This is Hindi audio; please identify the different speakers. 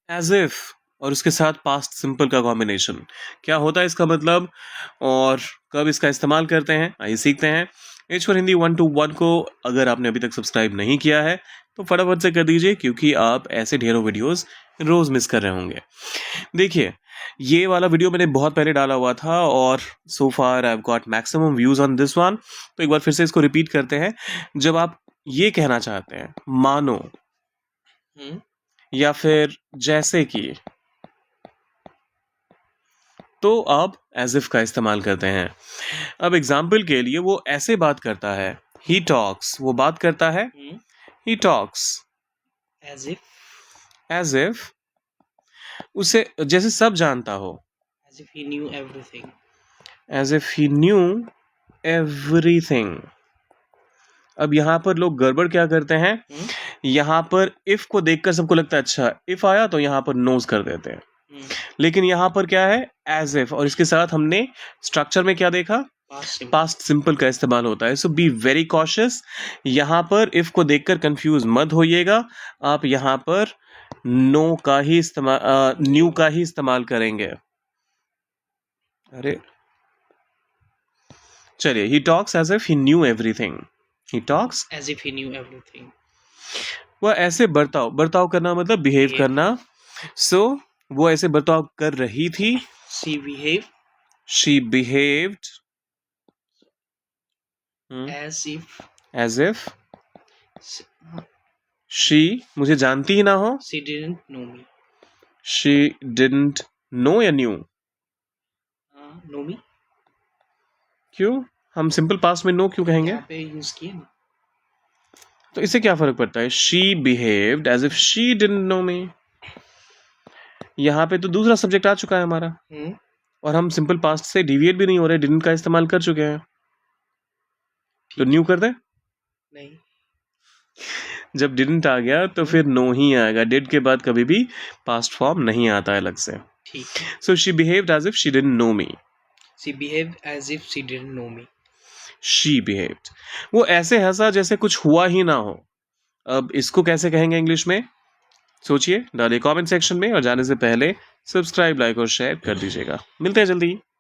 Speaker 1: एज इफ और उसके साथ पास्ट सिंपल का कॉम्बिनेशन क्या होता है, इसका मतलब और कब इसका इस्तेमाल करते हैं, आइए सीखते हैं। एच फॉर हिंदी 121 को अगर आपने अभी तक सब्सक्राइब नहीं किया है तो फटाफट से कर दीजिए, क्योंकि आप ऐसे ढेरों वीडियोस रोज मिस कर रहे होंगे। देखिए, ये वाला वीडियो मैंने बहुत पहले डाला हुआ था और so far I have got maximum views on this one. तो एक बार फिर से इसको रिपीट करते हैं। जब आप ये कहना चाहते हैं मानो या फिर जैसे कि, तो आप एज इफ का इस्तेमाल करते हैं। अब एग्जाम्पल के लिए वो ऐसे बात करता है, ही टॉक्स, वो बात करता है, he talks
Speaker 2: as if
Speaker 1: as if उसे जैसे सब जानता हो,
Speaker 2: as if he knew everything.
Speaker 1: As if he knew everything. अब यहाँ पर लोग गड़बड़ क्या करते हैं, यहाँ पर इफ को देखकर सबको लगता है अच्छा इफ आया तो यहाँ पर नोज कर देते हैं, लेकिन यहाँ पर क्या है, एज इफ, और इसके साथ हमने स्ट्रक्चर में क्या देखा, पास्ट सिंपल का इस्तेमाल होता है। सो बी वेरी कॉशियस। यहाँ पर इफ को देखकर कंफ्यूज मत होइएगा, आप यहाँ पर नो का ही इस्तेमाल, न्यू का ही इस्तेमाल करेंगे। अरे चलिए, he talks as if he knew everything, he talks
Speaker 2: as if he knew everything.
Speaker 1: वह ऐसे बर्ताव करना मतलब बिहेव
Speaker 2: Behave.
Speaker 1: करना। सो वो ऐसे बर्ताव कर रही थी,
Speaker 2: She behaved
Speaker 1: she behaved
Speaker 2: as if
Speaker 1: as if
Speaker 2: she,
Speaker 1: she मुझे जानती ही ना हो,
Speaker 2: she didn't know me.
Speaker 1: She didn't know या न्यू।
Speaker 2: Know me?
Speaker 1: क्यों हम सिंपल पास्ट में नो क्यों कहेंगे,
Speaker 2: यहाँ पे यूज किए ना.
Speaker 1: तो इससे क्या फर्क पड़ता है, she behaved as if she didn't know me. यहाँ पे तो दूसरा सब्जेक्ट आ चुका है हमारा और हम सिंपल पास्ट से डिविएट भी नहीं हो रहे, डिडंट का इस्तेमाल कर चुके हैं, तो न्यू कर दे।
Speaker 2: नहीं.
Speaker 1: जब डिडंट आ गया तो फिर नो ही आएगा, डिड के बाद कभी भी पास्ट फॉर्म नहीं आता है अलग से।
Speaker 2: ठीक है.
Speaker 1: So she behaved as if she didn't know me,
Speaker 2: She behaved as if she didn't know me.
Speaker 1: She behaved. वो ऐसे हंसा जैसे कुछ हुआ ही ना हो। अब इसको कैसे कहेंगे इंग्लिश में, सोचिए, डालिए कमेंट सेक्शन में, और जाने से पहले सब्सक्राइब, लाइक और शेयर कर दीजिएगा। मिलते हैं जल्दी।